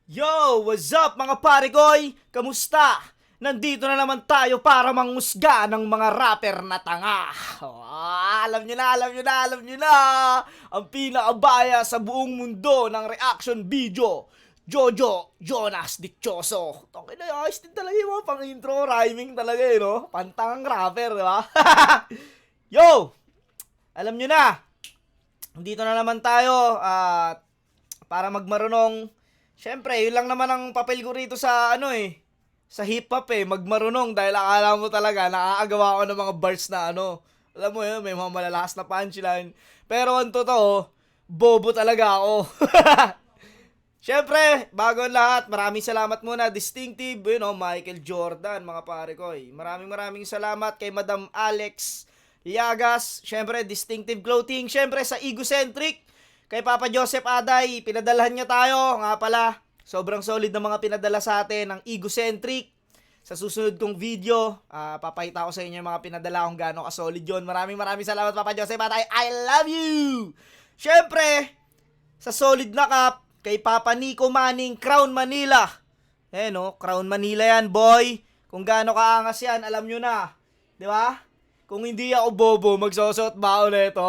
Yo! What's up mga parekoy? Kamusta? Nandito na naman tayo para mangusga ng mga rapper na tanga. Alam nyo na. Ang pinakabaya sa buong mundo ng reaction video. Jojo Jonas Dichoso. Okay na, ayos din talaga yung mga pang-intro, rhyming talaga no? Pantangang rapper, di ba? Yo! Alam nyo na, dito na naman tayo at para magmarunong. Siyempre, yun lang naman ang papel ko rito sa sa hip-hop magmarunong dahil akala mo talaga nakakagawa ko ng mga bars na alam mo yun, may mga malalakas na punchline. Pero ang totoo, bobo talaga ako. Siyempre, bago ang lahat, maraming salamat muna, Distinctive, Michael Jordan, mga pare ko. Maraming salamat kay Madam Alex Liagas, siyempre, Distinctive Clothing, siyempre sa Egocentric, kay Papa Joseph Aday, pinadalahan niya tayo. Nga pala, sobrang solid na mga pinadala sa atin ng Egocentric. Sa susunod kong video, papakita ko sa inyo yung mga pinadala kung gaano ka-solid yun. Maraming salamat Papa Joseph Aday. I love you! Siyempre, sa solid na cup, kay Papa Nico Manning, Crown Manila. Crown Manila yan, boy. Kung gaano kaangas yan, alam nyo na. Di ba? Kung hindi ako bobo, magsusot ba ako nito?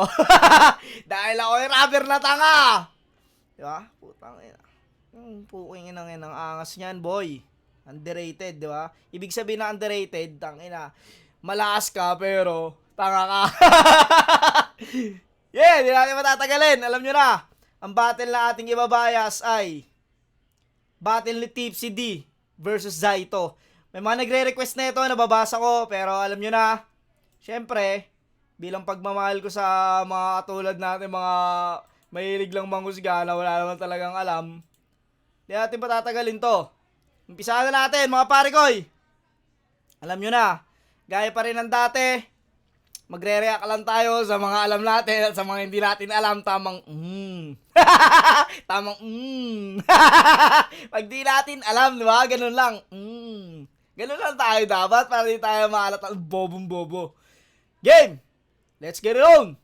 Dahil ako yung rapper na tanga. Diba? Putang ina. Puking inang angas niyan, boy. Underrated, diba? Ibig sabihin na underrated, tangina. Malakas ka, pero tanga ka. Yeah, di natin matatagalin. Alam nyo na, ang battle na ating ibabayas ay battle ni Tipsy D versus Zaito. May mga nagre-request na ito, nababasa ko, pero alam nyo na, siyempre, bilang pagmamahal ko sa mga katulad natin, mga mahilig lang manghusga na wala naman talagang alam, di natin patatagalin to. Umpisahan na natin, mga parekoy. Alam nyo na, gaya pa rin ng dati, magre-react lang tayo sa mga alam natin at sa mga hindi natin alam, tamang tamang Pag di natin alam, di ba? Ganun lang. Ganun lang tayo dapat para di tayo maalat ang bobong-bobo. Game! Let's get it on!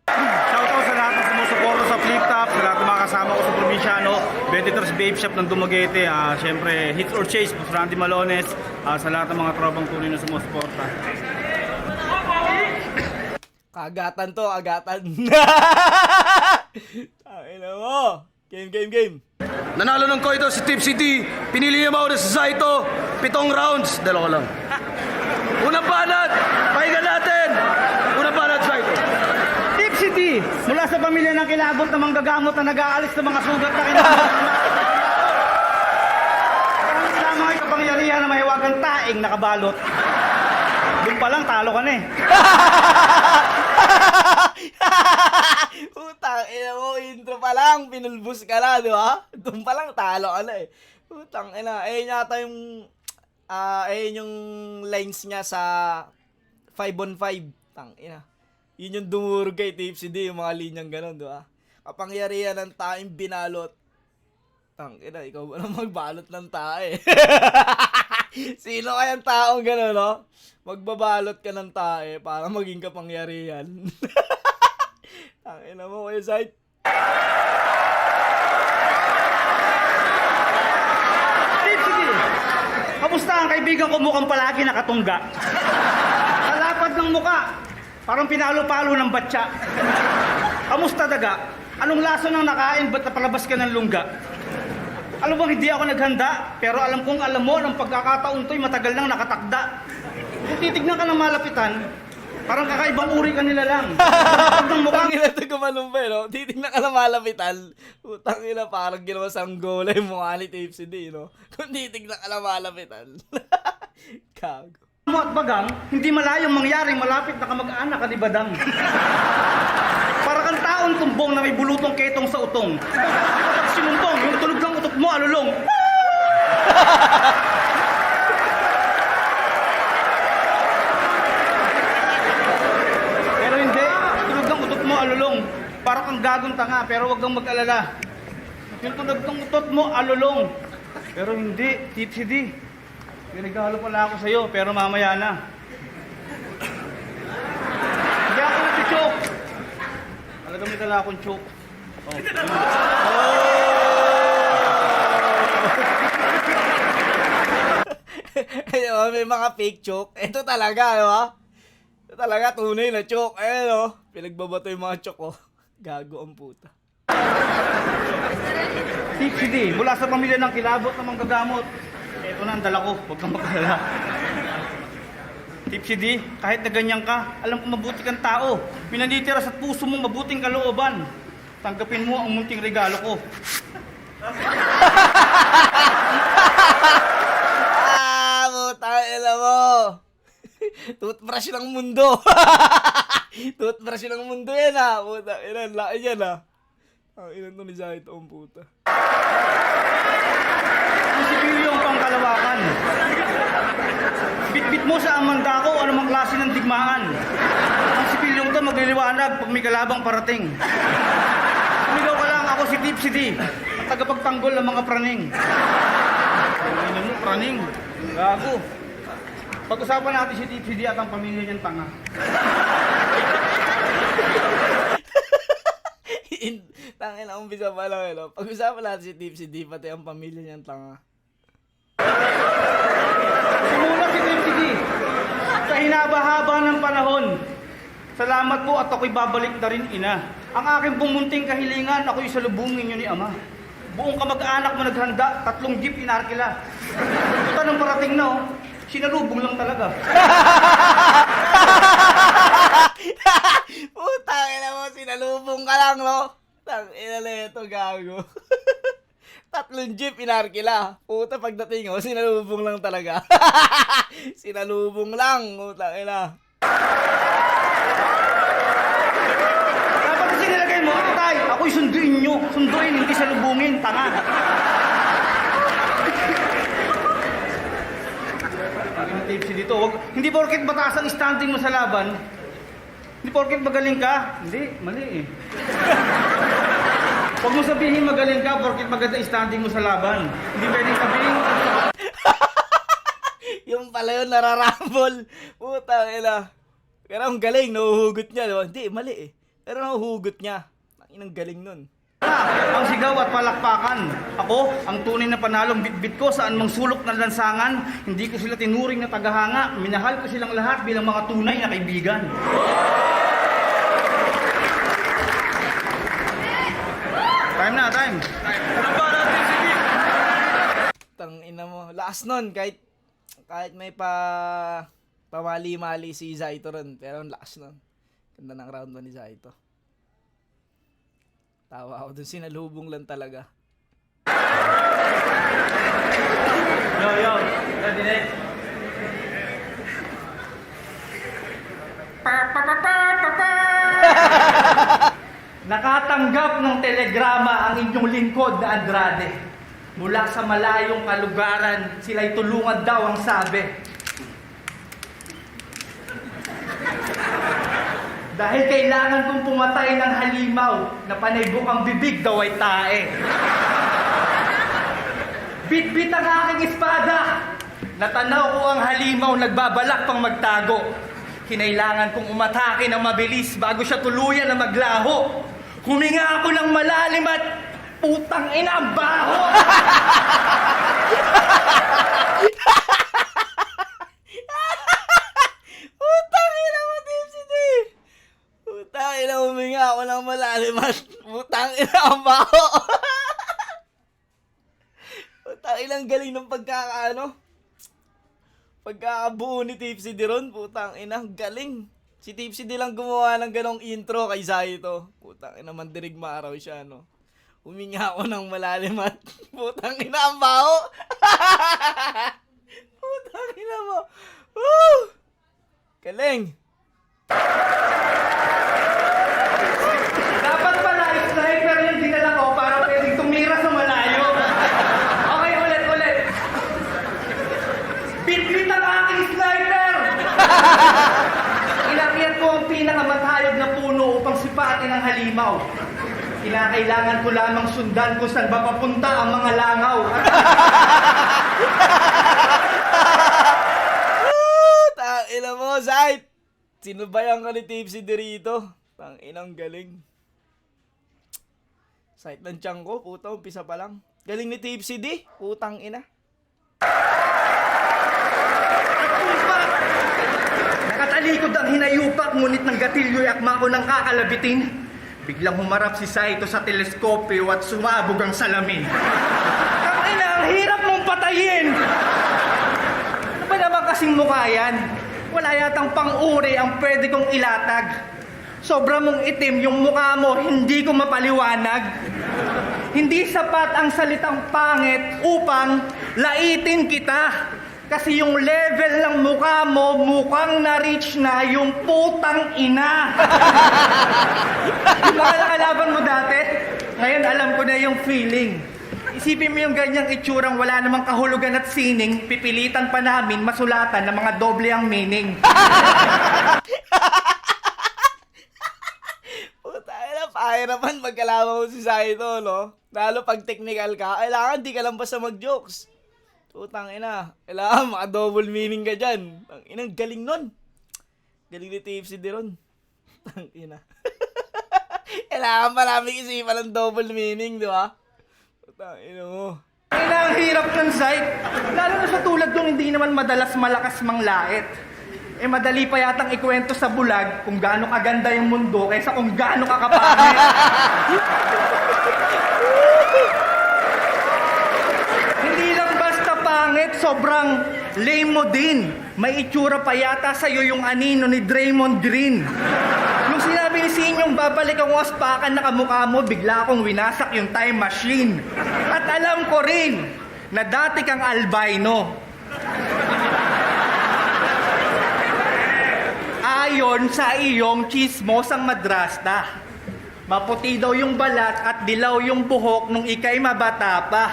Shoutout sa lahat ng sumusuporta sa Flip Top, sa lahat ng mga kasama ko sa Provinciano, 23 Babe Shop ng Dumaguete, syempre Hits or Chase, Randy Malones, sa lahat ng mga tropang tunay na sumusuporta. Agatan. Tangina mo. Game. Nanalo ng Koito si Tipsy D. Pinili niya mauna si Zaito. 7 rounds. Dalawa lang. Unang banat. Pahinga natin. Unang banat, Zaito. Tipsy D, mula sa pamilya ng kilabot na manggagamot na nag-aalis ng mga sugat na kinabot. Ang lamang ay kapangyarihan na mahiwagang taing nakabalot. Doon pa lang talo ka na eh. Putang ina mo, intro pa lang, pinulbus ka na, di ba? Doon pa lang, talo ka na eh. Putang ina, yata yung, yung lines niya sa 5-on-5. Tang ina. Yun yung dumurog kay Tipsy D, yung mga linyang ganun, di ba? Kapangyarihan ng taing binalot. Tang ina, ikaw ba na magbalot ng tae? Sino kayang taong gano'n, no? Magbabalot ka ng tae para maging kapangyarihan. Tangina mo, Kuya Zayt. Tipsy D, kamusta ang kaibigan ko mukhang palagi nakatungga? Kalapad ng muka, parang pinalo-palo ng batya. Kamusta daga? Anong laso ng nakain, ba't napalabas ka ng lungga? Alam mo, hindi ako naghanda, pero alam kong alam mo, ng pagkakataon to'y matagal nang nakatakda. Kung titignan ka ng malapitan, parang kakaibang uri ka nila lang. Kapag ng mukhang... Tangina to gumanumpay, no? Titignan ka na malapitan. Putang ina, parang ginawa sanggolay yung mukha ni Tipsy D, no? Kung titignan ka na malapitan. Kago. mo at bagang, hindi malayong mangyaring malapit na kamag-anak ka ni Badang. Para kang taon tumbong na may bulutong ketong sa utong. Kapag sinumbong, yung tulog ng utot mo alulong. Pero hindi, tulog ng utot mo alulong. Para kang gagong tanga, pero wag kang mag-alala. Yung tulog ng utot mo alulong. Pero hindi, Tipsy D. May regalo pala ako sa'yo, pero mamaya na. Hindi ako nag-choke. Talagang may dala akong choke. Oh. oh, may mga fake choke. Ito talaga, di ba? Ito talaga, tunay na choke. Ayan, oh. Pinagbabato yung mga choke, oh. Gago ang puta. Tipsy D, mula sa pamilya ng kilabot na manggagamot. Ito na ang dala ko, huwag kang mag-alala. Tipsy D, kahit na ganyan ka, alam ko mabuti kang tao. Pinanitira sa puso mong mabuting kalooban. Tanggapin mo ang munting regalo ko. Putang ina mo. Toothbrush ng mundo. Toothbrush ng mundo yan, ha. Putang ina, laki yan, ha. Ang ina to ni Zahito ang puta. Ang sipilyo ang pangkalawakan. Bitbit mo sa amanda ko, anumang klase ng digmaan. Ang sipilyong to magliliwanag pag may kalabang parating. Sumigaw ka lang, ako si Tipsy D, ang tagapagtanggol ng mga praning. Ano mo, praning? Gago. Pag-usapan natin si Tipsy D at ang pamilya niyang tanga. Tangin na umpisa pa lang, no? Pag-usapan natin si Tipsy D, pati ang pamilya niyang tanga. Simula si Tipsy D, sa hinaba-haba ng panahon, salamat po at ako'y babalik na rin, ina. Ang aking pumunting kahilingan, ako'y salubungin niyo ni Ama. Buong kamag-anak mo naghanda, 3 jeep inarkila. Ito nang parating na, oh. Sinalubong lang talaga. Putang ina mo, sinalubong ka lang, no? Tangina na ito, gago. 3 jeep inarkila. Puta, pagdating mo, sinalubong lang talaga. Sinalubong lang, putang ina. Dapat kasi nilagay mo, tay, ako'y sunduin nyo. Sunduin, hindi salubungin, tanga. Ang tipsy dito, hindi porket mataas ang standing mo sa laban, hindi porket magaling ka, hindi, mali eh. Huwag mo sabihin magaling ka porket maganda ang standing mo sa laban. Hindi pwedeng sabihin. Yung pala yun, nararambol. Putang ina. Pero ang galing, nahuhugot niya, di ba? Hindi, mali eh. Pero nahuhugot niya. Ang inang galing nun. Ang sigaw at palakpakan. Ako, ang tunay na panalong bitbit ko saan mang sulok ng lansangan. Hindi ko sila tinuring na tagahanga. Minahal ko silang lahat bilang mga tunay na kaibigan. Time na, time. Ano ba natin, sige? Tang ina mo. Lakas nun, kahit may pamali-mali si Zahito ron. Pero ang lakas nun. Ganda ng round 1 ni Zahito. Tawa ako dun, sinalubong lang talaga. Yo, ready next. Nakatanggap ng telegrama ang inyong lingkod na Andrade. Mula sa malayong kalugaran, sila'y tulungan daw ang sabi. Dahil kailangan kong pumatay ng halimaw na panaybok ang bibig daw ay tae. Bit-bit ang aking espada. Natanaw ko ang halimaw, nagbabalak pang magtago. Kinailangan kong umatake ng mabilis bago siya tuluyan na maglaho. Huminga ako ng malalim at putang ina ang baho. Putang ina mo, Tipsy D! Putang ina, huminga ako ng malalim at putang ina ang baho. Putang ina, ang galing ng pagkakabuo ni Tipsy D ron. Putang ina, ang galing. Si Tipsy D lang gumawa ng ganong intro kay Zahito. Putang ina, mandirigma araw siya, no? Huminga ako ng malalim at putang ina ang baho. Putang ina mo. Woo! Galing. Dapat pala sniper yung dinala ko para pwedeng tumira sa malayo. Okay, ulit. Bit-bit ang aking sniper! Inakyat ko ang pinakamatayog na puno upang sipatin ang halimaw. Kinakailangan ko lamang sundan kung saan ba papunta ang mga langaw. Tangina mo, Zahit. Sinubayan ka ni Tipsy D rito. Tanginang galing. Site ng tiyan ko, puta, umpisa pa lang. Galing ni Tipsy D, putang ina. Sunod ang hinayupak, ngunit ng gatilyo'y akma ko ng kakalabitin. Biglang humarap si Saito sa teleskopyo at sumabog ang salamin. Ang hirap mong patayin! Ano ba naman kasing mukha yan? Wala yatang pang-uri ang pwede kong ilatag. Sobra mong itim yung mukha mo, hindi ko mapaliwanag. Hindi sapat ang salitang pangit upang laitin kita. Kasi yung level ng mukha mo, mukhang na-reach na yung putang ina. Yung mga nakalaban mo dati, ngayon alam ko na yung feeling. Isipin mo yung ganyang itsurang wala namang kahulugan at sining, pipilitan pa namin masulatan ng mga doble ang meaning. Puta na, pahirapan magkalaban mo si Saito, no? Lalo pag technical ka, kailangan di ka lang basta mag-jokes. Putang ina, kailangan maka-double meaning ka dyan. Ang inang galing nun. Galing ni TFC ron. Tang ina. Kailangan maraming isipan ng double meaning, di ba? Putang ina mo. Ang hirap ng sight. Lalo na sa tulad kong hindi naman madalas malakas manglait. Eh madali pa yatang ikwento sa bulag kung gaano kaganda yung mundo kaysa kung gaano kakapangit. Hindi lang basta pangit, sobrang lame mo din. May itsura pa yata sa'yo yung anino ni Draymond Green. Nung sinabi ni Sinyong babalik ang waspakan na kamukha mo, bigla akong winasak yung time machine. At alam ko rin na dati kang albino. Ayon sa iyong chismosang madrasta, maputi daw yung balat at dilaw yung buhok nung ikay mabata pa.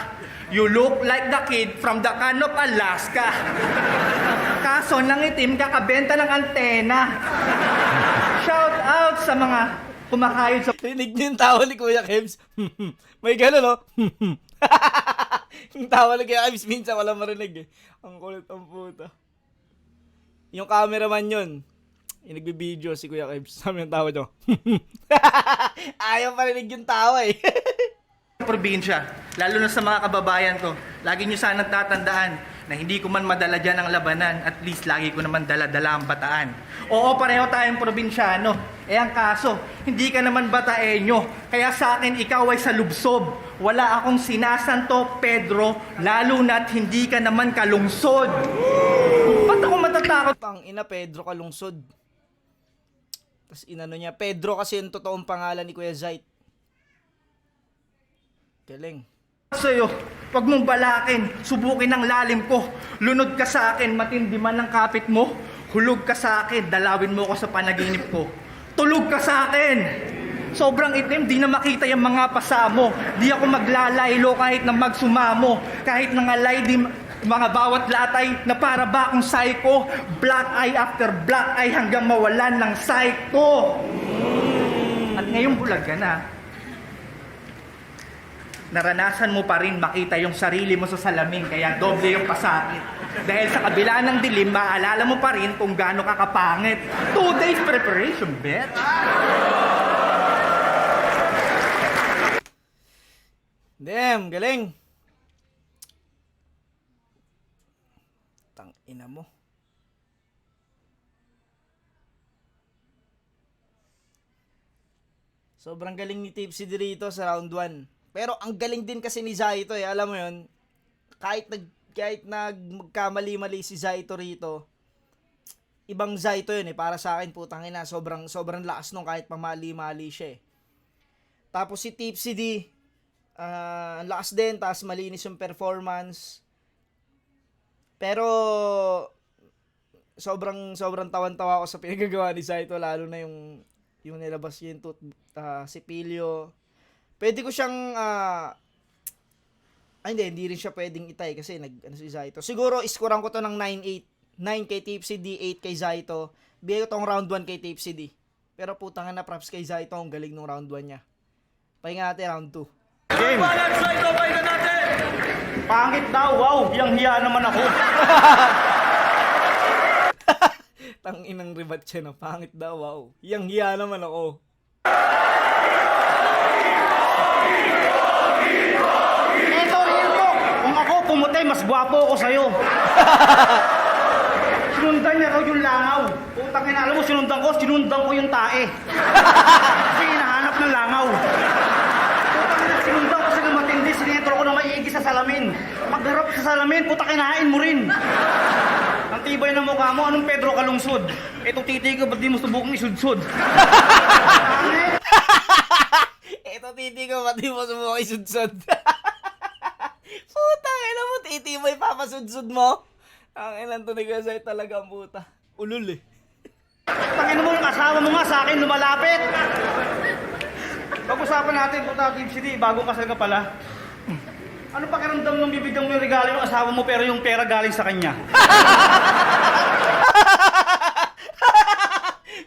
You look like the kid from the can of Alaska. Kaso nangitim kakabenta ng antena. Shout out sa mga kumakayod sa... Rinig niyo yung tawa ni Kuya Kebs. May gano'n, no? Yung tawa ni Kuya Kebs, minsan wala marinig eh. Ang kulit ang puta. Yung cameraman yun, yung nagbibideo si Kuya Kebs. Sabi yung tawa nyo. Ayaw marinig yung tawa eh. probinsya, lalo na sa mga kababayan ko. Lagi nyo sanang tatandaan na hindi ko man madala dyan ang labanan, at least lagi ko naman dala-dala ang bataan. Oo, pareho tayong probinsyano. Eh ang kaso, hindi ka naman bataenyo. Kaya sa akin, ikaw ay salubsob. Wala akong sinasanto, Pedro, lalo na't hindi ka naman kalungsod. Ba't ako matatakot? Pang ina, Pedro Kalungsod. Tapos inano niya, Pedro kasi yung totoong pangalan ni Kuya Zait. Galing. Sa'yo, wag mong balakin, subukin ang lalim ko. Lunod ka sa akin, matindi man ang kapit mo. Hulog ka sa akin, dalawin mo ko sa panaginip ko. Tulog ka sa akin. Sobrang itim, di na makita yung mga pasa mo. Di ako maglalaylo kahit na magsumamo. Kahit nangalay di mga bawat latay na para ba akong psycho. Black eye after black eye hanggang mawalan ng psycho. At ngayong bulag ka na, naranasan mo pa rin makita yung sarili mo sa salamin, kaya doble yung pasakit. Dahil sa kabila ng dilim, maalala mo pa rin kung gaano ka kapangit. 2 days preparation, bitch! Damn, galing. Tang ina mo. Sobrang galing ni Tipsy dito sa round 1. Pero ang galing din kasi ni Zaito eh. Alam mo yun, kahit magkamali-mali si Zaito rito, ibang Zaito yun eh. Para sa akin, putang ina, sobrang lakas nung kahit pamali-mali siya eh. Tapos si Tipsy D, ang lakas din, tapos malinis yung performance. Pero sobrang tawan-tawa ako sa pinagagawa ni Zaito, lalo na yung nilabas yun, si Pilio. Pwede ko siyang hindi rin siya pwedeng itay kasi si Zaito. Siguro iskuran ko to ng 9-8. 9 kay Tipsy D, 8 kay Zaito. Bigay ko tong round 1 kay Tipsy D. Pero putang na, props kay Zaito, ang galing nung round 1 niya. Pahinga natin round 2. Game! Balag, Zaito, pahinga natin! Pangit daw, wow! Yang hiya naman ako. Tang inang ribat siya na, pangit daw, wow. Yang hiya naman ako. Ito, kung ako pumutay, mas gwapo ako sa'yo. Sinundan niya raw yung langaw. Putang ina, alam mo, sinundan ko yung tae. Kasi hinahanap ng langaw. Putang ina, sinundan ko sa matindi, sinetro ko na maiigi sa salamin. Magharap sa salamin, puta kinain mo rin. Ang tibay ng mukha mo, anong Pedro Kalungsod? Ito titi ko, ba't di mo subukang isudsod? Ito titi ko, ba't di mo sumuha isudsod? Puta, ina mo, titi mo ipapasudsod mo? Ang ilan to ni Gazay talaga ang puta. Ulul eh. Tangin mo yung asawa mo nga sa akin lumalapit. Pag-usapan natin, puta, Team City, bagong kasal ka pala. Ano pakiramdam nung bibigyan mo yung regalo ng asawa mo pero yung pera galing sa kanya?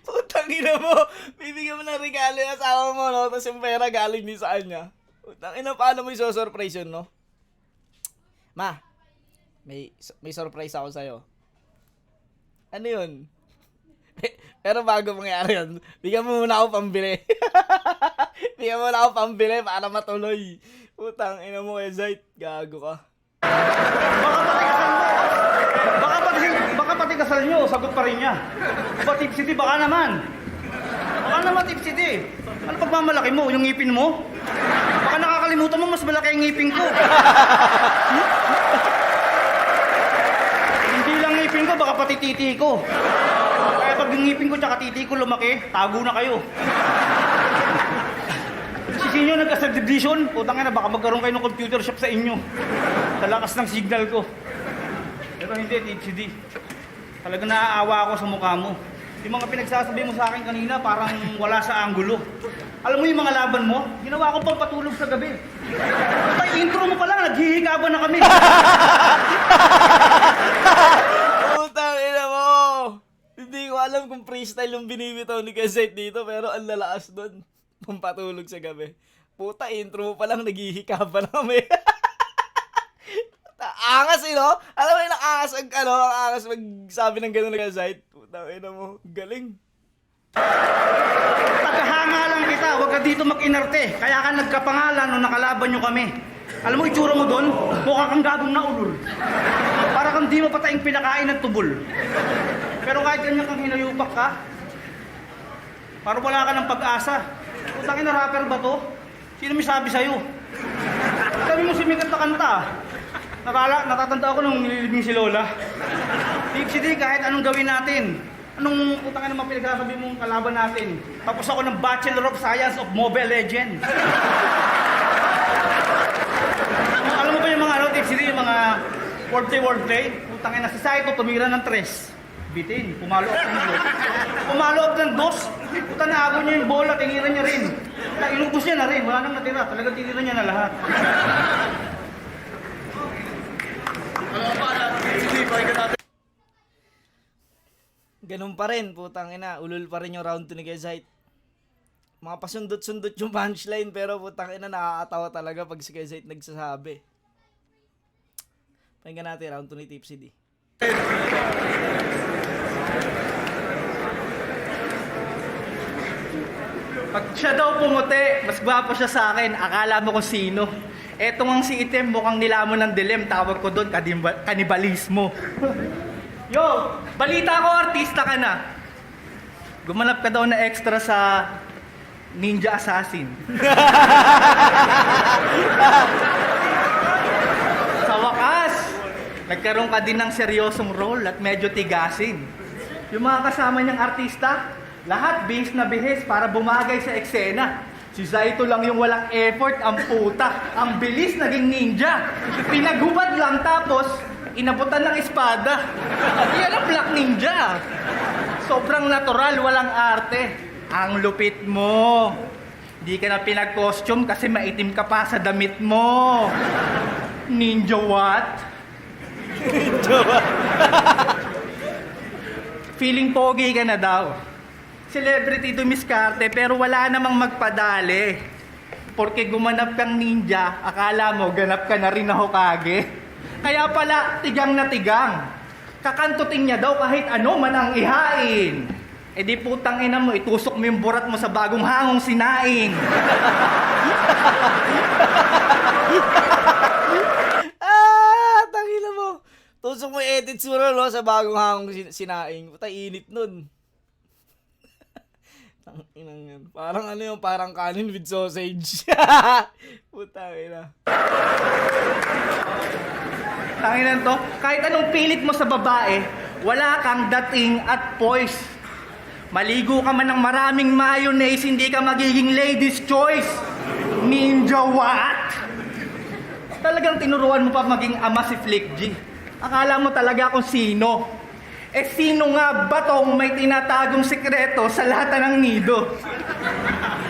Putang ina mo, bibigyan mo ng regalo yung asawa mo, no? Tapos yung pera galing din sa kanya. Putang ina, paano mo iso-surprise yun, no? Ma, may surprise ako sa'yo. Ano yun? Pero bago mangyari yun, bigyan mo muna ako pambili. Bigyan mo muna ako pambili para matuloy. Putang ina mo, Zayt, gago ka. Baka pati kasal nyo, sagot pa rin niya. Ba, Tip City, baka naman. Baka naman, Tip City. Ano pagmamalaki mo? Yung ngipin mo? Baka nakakalimutan mo, mas malaki ang ngipin ko. Hindi lang ngipin ko, baka pati titi ko. Kaya pag yung ngipin ko tsaka titi ko lumaki, tago na kayo. Si inyo nagka-subdivision, putang ina, baka magkaroon kayo ng computer shop sa inyo. Sa lakas ng signal ko. Pero hindi, THD. Talagang naaawa ako sa mukha mo. Yung mga pinagsasabi mo sa akin kanina, parang wala sa anggulo. Alam mo yung mga laban mo, ginawa ko pang patulog sa gabi. Patay, intro mo pa lang, naghihikaban na kami. Putang ina mo! Hindi ko alam kung freestyle yung binibitaw ni Gazet dito, pero ang lalakas doon. Pampatulog sa gabi. Puta, intro mo pa lang, naghihikaban na kami. Angas eh, no? Alam mo yung ang angas magsabi ng gano'n na Gazet. Putang ina mo, galing. Tagahanga lang kita, huwag ka dito mag-inerte. Kaya ka nagkapangalan nung nakalaban nyo kami. Alam mo, itsura mo doon, mukha kang gagong na ulul. Para kang di mo pataing pinakain ng tubol. Pero kahit ganyan kang hinayupak ka, parang wala ka ng pag-asa. Putangin na rapper ba to? Sino may sabi sa'yo? Sabi mo sumikat na kanta. Natatanda ako nung nililibing si Lola. Di kahit anong gawin natin. Anong putangin naman pinagsasabi mong kalaban natin? Tapos ako ng Bachelor of Science of Mobile Legends. Alam mo ba yung mga yung mga wordplay? Putangin na si Saito tumira ng 3. Bitin, pumalo up ng 2. Pumalo up ng 2. Puta na ako niya yung bola, tinira niya rin. Inubos niya na rin, wala nang natira. Talagang tinira niya na lahat. Ganun pa rin, putang ina. Ulul pa rin yung round 2 ni Gazite. Mga pasundot-sundot yung punchline, pero putang ina, nakakatawa talaga pag si Gazite nagsasabi. Pakinggan natin round 2 ni Tipsy D. Pag siya daw pumuti, mas gwapo siya sa akin. Akala mo kung sino. Eto ngang si Itim, mukhang nilamon ng dilim. Tawag ko doon, kanibalismo. Yo, balita ko, artista ka na. Gumanap ka daw na extra sa Ninja Assassin. Sa wakas, nagkaroon ka din ng seryosong role at medyo tigasin. Yung mga kasama niyang artista, lahat bihis na bihis para bumagay sa eksena. Si Zaito lang yung walang effort, ang puta. Ang bilis naging ninja. Pinaghubad lang tapos inabutan ng espada. Yan ang Black Ninja. Sobrang natural, walang arte. Ang lupit mo. Di ka na pinag-costume kasi maitim ka pa sa damit mo. Ninja what? Ninja what? Feeling pogi ka na daw. Celebrity dumiskarte pero wala namang magpadali. Porque gumanap kang ninja, akala mo ganap ka na rin na Hokage. Kaya pala, tigang na tigang. Kakantutin niya daw kahit ano man ang ihain. E di putang ina mo, itusok mo yung burat mo sa bagong hangong sinaing. Tangina mo. Gusto mo edit sura no, sa bagong hangong sinaing. Puta, init nun. Tanginang yan. Parang ano yung parang kanin with sausage. Puta, ina. Tanginan to, kahit anong pilit mo sa babae, wala kang dating at poise. Maligo ka man ng maraming mayonnaise, hindi ka magiging lady's choice. Ninja what? Talagang tinuruan mo pa maging ama si Flick G. Akala mo talaga kung sino. Eh sino nga ba tong may tinatagong sikreto sa lahat ng nido?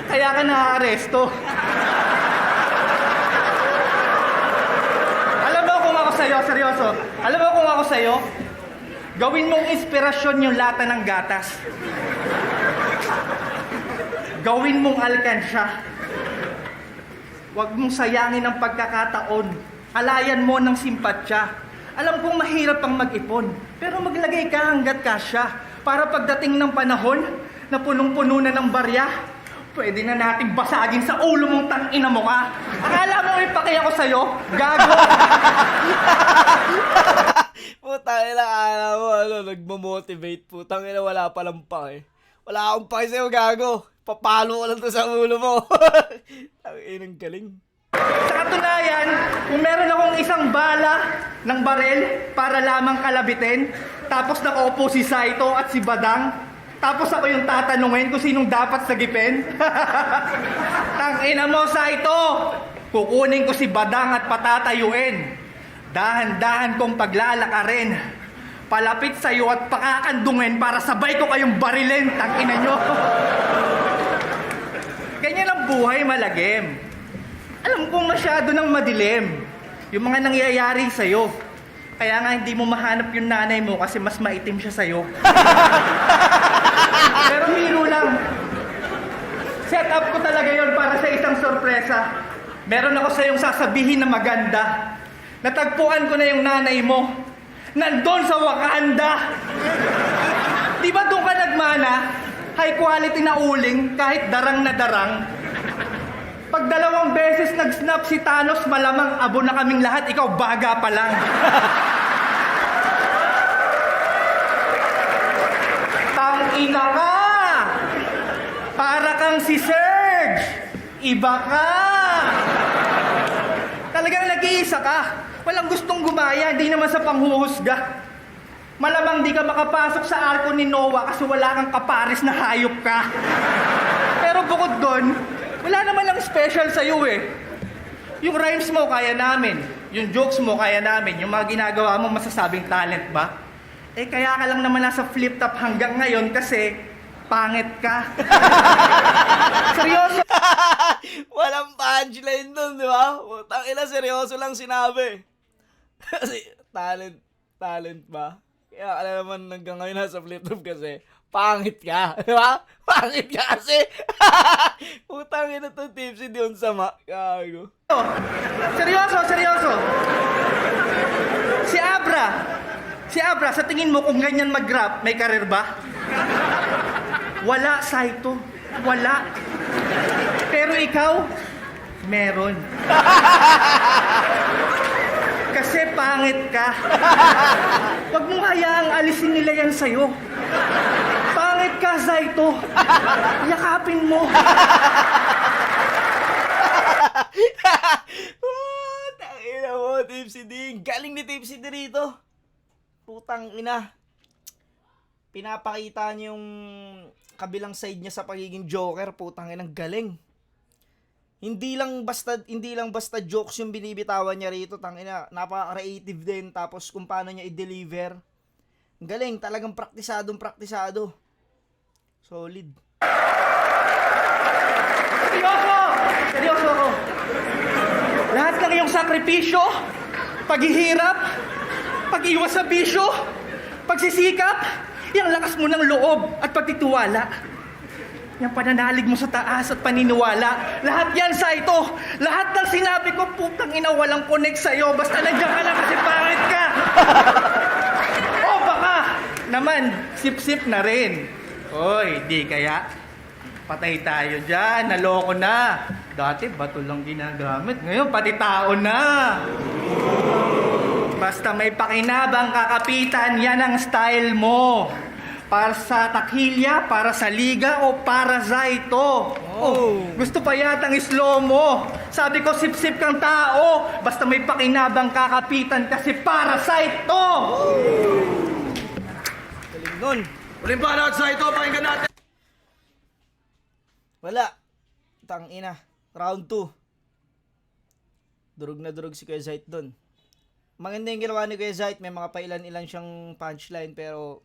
Kaya ka naaaresto. Alam mo kung ako sa'yo, seryoso. Alam mo kung ako sa'yo, gawin mong inspirasyon yung lata ng gatas. Gawin mong alkansya. Huwag mong sayangin ang pagkakataon. Alayan mo ng simpatsya. Alam kong mahirap pang mag-ipon, pero maglagay ka hanggat kasya. Para pagdating ng panahon na punong-puno na ng barya, pwede na nating basagin sa ulo mong tangina mo ka. Akala mo may paki ako sa'yo? Gago! Putang ina, akala mo, ano, nagmo-motivate. Putang ina, wala palang pake. Wala akong pake sa'yo, gago. Papalo ko lang to sa ulo mo. Ang inang galing. Sa katunayan, kung meron akong isang bala ng barel para lamang kalabitin, tapos nakaupo si Saito at si Badang, tapos ako yung tatanungin kung sinong dapat sagipin. Tangina mo, Saito! Kukunin ko si Badang at patatayuin. Dahan-dahan kong paglalakarin. Palapit sa'yo at pakakandungin para sabay ko kayong barilin. Tangina nyo. Ganyan ang buhay, malagim. Alam kong masyado nang madilim yung mga nangyayari sa'yo. Kaya nga hindi mo mahanap yung nanay mo kasi mas maitim siya sa'yo. Pero biro lang. Set up ko talaga yon para sa isang sorpresa. Meron ako sa'yong sasabihin na maganda. Natagpuan ko na yung nanay mo. Nandun sa Wakanda. Di ba doon ka nagmana? High quality na uling kahit darang na darang. Pag 2 beses nag-snap si Thanos, malamang abo na kaming lahat, ikaw baga pa lang. Tangina ka! Para kang si Serge! Iba ka! Talagang nag-iisa ka. Walang gustong gumaya, hindi naman sa panghuhusga. Malamang di ka makapasok sa arko ni Noah kasi wala kang kaparis na hayop ka. Pero bukod doon, wala naman lang special sa'yo eh. Yung rhymes mo, kaya namin. Yung jokes mo, kaya namin. Yung mga ginagawa mo, masasabing talent ba? Eh, kaya ka lang naman nasa flip-top hanggang ngayon kasi pangit ka. Seryoso? Walang punchline dun, di ba? Putang ina, seryoso lang sinabi. Kasi, talent ba? Kaya alam naman hanggang ngayon nasa flip-top kasi pangit ka, di ba? Pangit ka kasi. Putang ina to, tipsy di yun sama. Gago. Seryoso. Si Abra, sa tingin mo kung ganyan mag-rap, may karir ba? Wala, Saito. Wala. Pero ikaw, meron. Kasi pangit ka. Huwag mong hayaang alisin nila yan sa'yo. Pangit ka, Saito. Yakapin mo. Tangina mo, Tipsy D. Galing ni Tipsy D rito. Putang ina. Pinapakita niya yung kabilang side niya sa pagiging Joker. Putang ina, galing. Hindi lang basta jokes yung binibitawan niya rito, tangina, napaka-creative din, tapos kung paano niya i-deliver. Galing, talagang praktisado. Solid. Seryoso ako. Lahat ng iyong sakripisyo, paghihirap, pag-iwas sa bisyo, pagsisikap, yung lakas mo ng loob at pagtitiwala. Yung pananalig mo sa taas at paniniwala. Lahat yan, Saito. Lahat ng sinabi ko, putang ina, walang connect sa'yo. Basta nandiyan ka lang kasi pangit ka. O baka naman, sip-sip na rin. Oy, di kaya? Patay tayo dyan, naloko na. Dati, bato lang ginagamit. Ngayon, pati tao na. Basta may pakinabang kakapitan, yan ang style mo. Para sa takhilya, para sa liga, o para sa ito. Oh, gusto pa yatang slow mo. Sabi ko, sip-sip kang tao. Basta may pakinabang kakapitan kasi para sa ito. Galing nun. Uling banat sa ito, pakinggan natin. Wala. Tangina. Round 2. Durog na durog si Kuya Zait dun. Maganda yung ginawa ni Kuya Zait. May mga pailan-ilan siyang punchline pero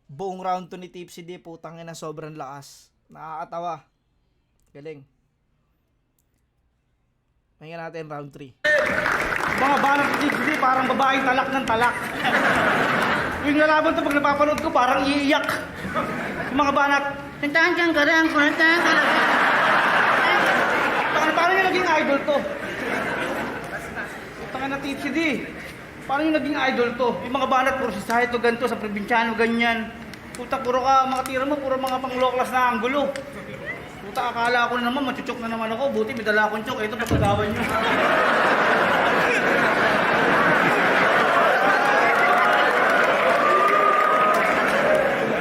buong round 2 ni Tipsy D, putang ina, sobrang lakas. Nakakatawa. Galing. Pakinggan natin round 3. Mga banat ni Tipsy D, parang babaeng talak ng talak. Yung lalaban to, pag napapanood ko, parang iiyak. Yung mga banat, tantahan kang karang, tantahan ka lang. Paano yung naging idol to? Tangan na Tipsy D. Paano yung naging idol to? Yung mga banat, puro si Saito, ganito, sa probinsyano, ganyan. Puta, puro ka, mga tira mo, puro mga pang low class na anggulo. Puta, akala ko na naman, machuchok na naman ako. Buti, may dala akong chok. Ito, pagkagawan nyo.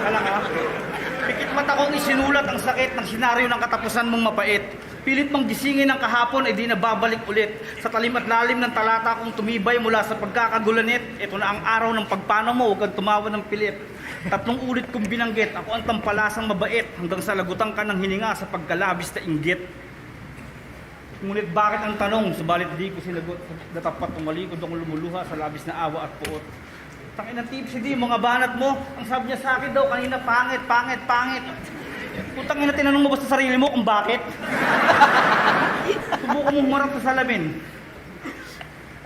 Kala ka? Pikit mata kong isinulat ang sakit ng senaryo ng katapusan mong mapait. Pilit mang gisingin ng kahapon ay di na babalik ulit. Sa talim at lalim ng talata kong tumibay mula sa pagkakagulanit. Ito na ang araw ng pagpano mo, huwag kang tumawa ng pilit. 3 ulit kong binanggit, ako ang tampalasang mabait hanggang sa lagutan ka ng hininga sa pagkalabis na inggit. Ngunit bakit ang tanong, subalit di ko sinagot. Natapat tumalikod akong lumuluha sa labis na awa at puot. Tangin ng Tipsy D, mga banat mo, ang sabi niya sa akin daw kanina, pangit, pangit, pangit. Putang ina, tinanong mo ba sa sarili mo kung bakit? Subukan mo humarap sa salamin.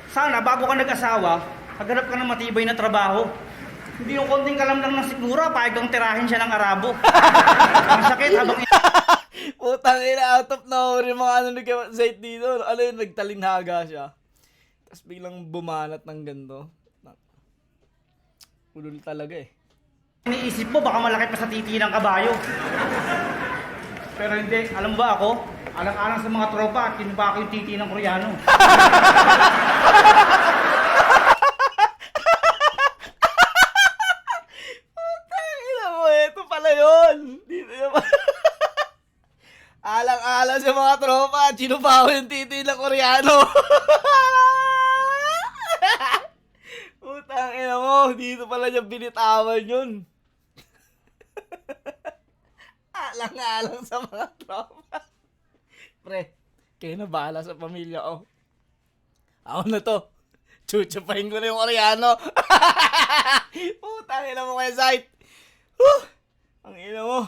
Sana, bago ka nag-asawa, haganap ka ng matibay na trabaho. Hindi yung konting kalamlang ng sigura, pahig kang tirahin siya ng Arabo. Ang sakit habang Putang ina, out of nowhere yung mga ano ni Kuya Zait dito. Ano yun, nagtalinhaga siya. Tapos biglang bumanat ng ganito. Ulul talaga eh. iniisip mo, baka malaki pa sa titi ng kabayo. Pero hindi, alam mo ba ako? Alang-alang sa mga tropa at kinuba ko yung titi ng Koreano. Ina mo, eto pala yun. Dito naman. Alang-alang sa mga tropa, sinubaw yung titi ng Koreano. Putang ina mo, dito pala niya binitawan yun. Alang-alang sa mga tropa. Pre, kayo na bahala sa pamilya ko. Ako na to. Chuchupahin ko na yung Koreano. Putang ina mo kaya Zait. Ang ina mo.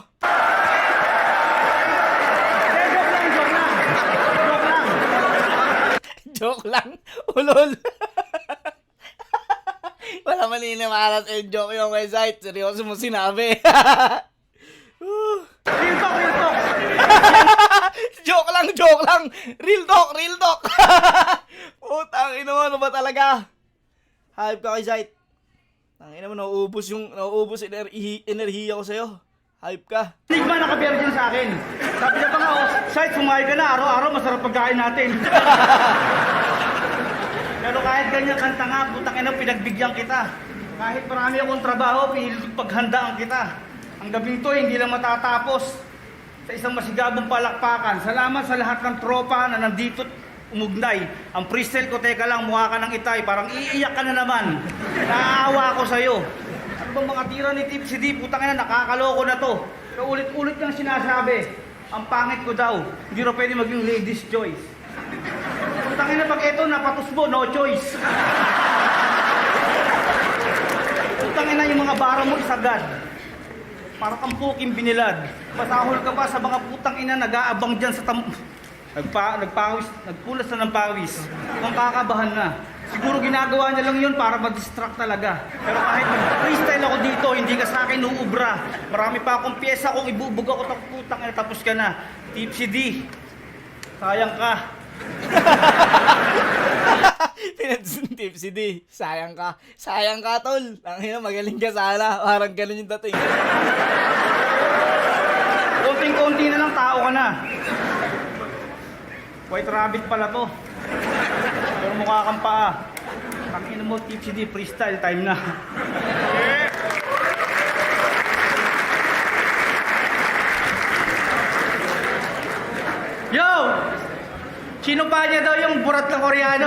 Joke lang. Ulol. Wala maninimalas eh. Joke yung kay Zait. Seryoso mo sinabi. Real talk, real talk. Joke lang, joke lang. Real talk, real talk. Putang ina mo, ano ba talaga? Hype ka kay Zait. Ang ina mo, nauubos yung enerhiya ko sa'yo. Hype ka. Hindi ba naka-virgin sa akin? Sabi niya pa nga, oh, Sight, sumahay ka na. Araw-araw masarap pagkain natin. Pero kahit ganyan kanta nga, putang ina, pinagbigyan kita. Kahit marami akong trabaho, pinilit paghandaan kita. Ang gabing to, hindi lang matatapos sa isang masigabong palakpakan. Salamat sa lahat ng tropa na nandito umugnay. Ang freestyle ko, teka lang, mukha ka ng itay. Parang iiyak ka na naman. Naaawa ako sa'yo. Ano bang mga tira ni Tipsy D? Putang ina, nakakaloko na to. Pero ulit-ulit niyang sinasabi, ang pangit ko daw, hindi rin pwede maging ladies' choice. Putang ina, pag eto napatus mo, no choice. Putang ina, yung mga bara mo isagad. Parang kang puking binilad. Pasahol ka pa sa mga putang ina nag-aabang dyan sa nagpulas na ng pawis. Kung kakabahan na. Siguro ginagawa niya lang yun para mag-distract talaga. Pero kahit mag-freestyle ako dito, hindi ka sa akin uubra. Marami pa akong pyesa kung ibubog ako ng putang ina tapos ka na. Tipsy D, sayang ka. Tipsy D, sayang ka. Sayang ka, tol. Ang ina, magaling ka sana. Parang ganun yung dating. Konting-konti na lang tao ka na. White rabbit pala to. Pero mukha kang paa. Tangina Alam mo, Tipsy D, freestyle time na. Yo! Sino pa niya daw yung burat ng Koreano?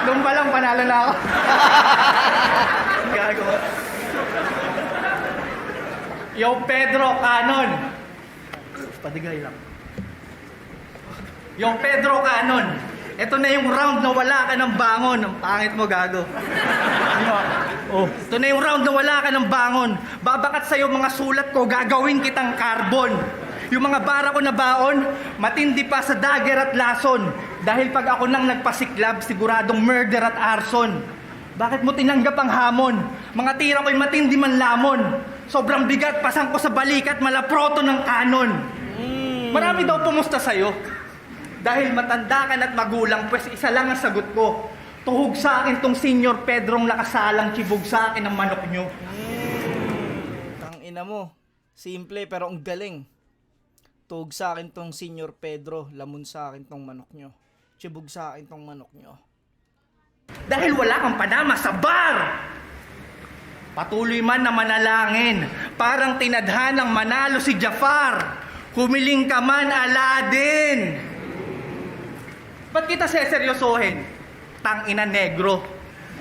Doon pa lang panalo na ako. Gago. Yo, Pedro Canon. Padigay lang. Yo, Pedro Canon. Ito na yung round na wala ka ng bangon. Ang pangit mo, gago. Oh, ito na yung round na wala ka ng bangon. Babakat sa'yo mga sulat ko, gagawin kitang carbon. Yung mga bara ko na baon, matindi pa sa dagger at lason. Dahil pag ako nang nagpasiklab, siguradong murder at arson. Bakit mo tinanggap ang hamon? Mga tira ko'y matindi man lamon. Sobrang bigat, pasang ko sa balikat, malaproto ng kanon. Marami daw pumusta sa'yo. Dahil matanda ka na't magulang, pues isa lang ang sagot ko. Tuhog sa akin tong Senior Pedrong lakasalang, chibog sa akin ang manok nyo. Tangina mo. Simple pero ang galing. Tuhog sa akin tong Senior Pedro, lamon sa akin tong manok nyo. Chibog sa akin tong manok nyo. Dahil wala kang panama sa bar. Patuloy man na manalangin, parang tinadhanang manalo si Jafar. Humiling ka man, Aladdin. Ba't kita seseryosohin? Tangina negro.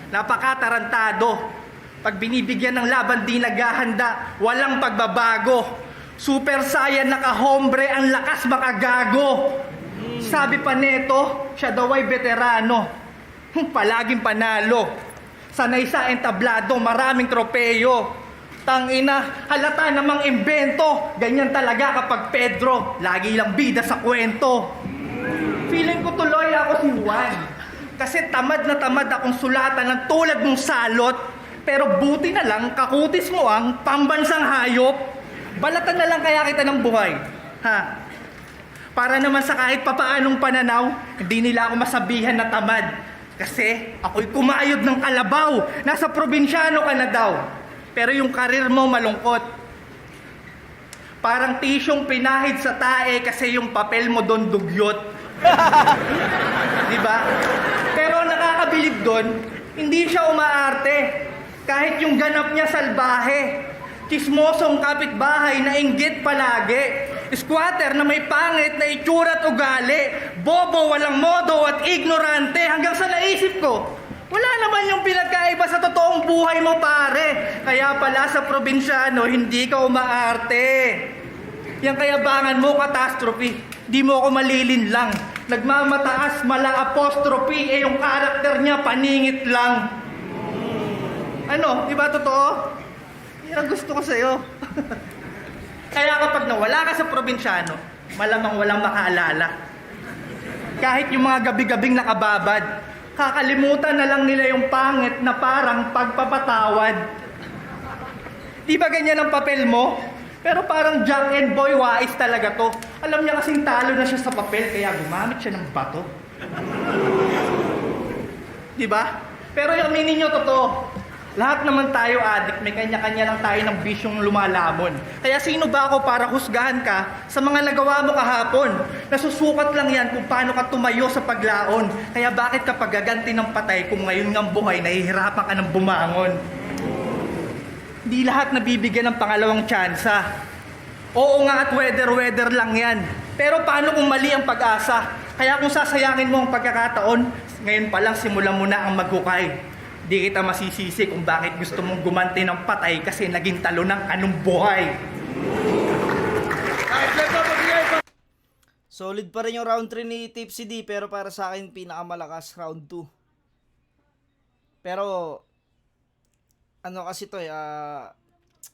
Napakatarantado. Pag binibigyan ng laban di naghahanda, walang pagbabago. Super Saiyan naka-hombre, ang lakas makagago. Sabi pa neto, siya daw ay veterano. Palaging panalo. Sanay sa entablado, maraming tropeyo. Tangina, halata namang imbento. Ganyan talaga kapag Pedro, lagi lang bida sa kwento. Feeling ko tuloy ako si Juan. Kasi tamad na tamad akong sulatan ng tulad mong salot. Pero buti na lang, kakutis mo ang pambansang hayop. Balatan na lang kaya kita ng buhay. Ha? Para naman sa kahit papaanong pananaw, hindi nila ako masabihan na tamad. Kasi ako'y kumayod ng kalabaw. Nasa probinsyano ka na daw. Pero yung karir mo malungkot. Parang tisyong pinahid sa tae kasi yung papel mo doon dugyot. Diba? Pero nakakabilib doon, hindi siya umaarte. Kahit yung ganap niya salbahe. Chismosong kapitbahay na inggit palagi. Squatter na may pangit na itsura at ugali. Bobo, walang modo at ignorante. Hanggang sa naisip ko, wala naman yung pinagkaiba sa totoong buhay mo, pare. Kaya pala sa probinsyano, hindi ka umaarte. Yang kayabangan mo, catastrophe. Di mo ako malilin lang. Nagmamataas, mala apostrophe. Eh yung karakter niya, paningit lang. Ano, di ba totoo? Yan ang gusto ko sa'yo. Kaya kapag nawala ka sa probinsyano, malamang walang makaalala. Kahit yung mga gabi-gabing nakababad, kakalimutan na lang nila yung pangit na parang pagpapatawad. Di ba ganyan ang papel mo? Pero parang Jack and Boy wais talaga to. Alam niya kasing talo na siya sa papel, kaya gumamit siya ng bato. Di ba? Pero yung aminin nyo, totoo. Lahat naman tayo addict, may kanya-kanya lang tayo ng bisyong lumalamon. Kaya sino ba ako para husgahan ka sa mga nagawa mo kahapon? Nasusukat lang yan kung paano ka tumayo sa paglaon. Kaya bakit ka pagaganti ng patay kung ngayon ng buhay nahihirapan ka ng bumangon? Hindi lahat nabibigyan ng pangalawang tsansa. Oo nga at weather lang yan. Pero paano kung mali ang pag-asa? Kaya kung sasayangin mo ang pagkakataon, ngayon pa lang simulan mo na ang maghukay. Di kita masisisi kung bakit gusto mong gumanti ng patay kasi naging talo ng anong buhay. Solid pa rin yung round 3 ni Tipsy D, pero para sa akin pinakamalakas round 2. Pero ano kasi to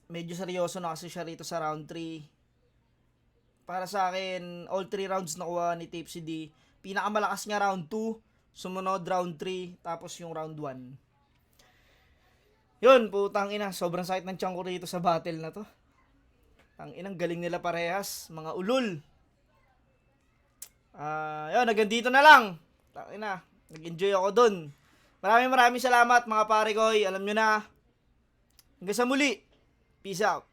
medyo seryoso na kasi siya rito sa round 3. Para sa akin, all 3 rounds nakuha ni Tipsy D. Pinakamalakas niya round 2, sumunod round 3, tapos yung round 1. Yun, putang ina, sobrang sakit ng tiyan ko rito sa battle na to. Tanginang galing nila parehas, mga ulul. Yun, hanggang dito na lang. Tangina, nag-enjoy ako dun. Maraming salamat mga pare ko. Alam nyo na. Hanggang sa muli. Peace out.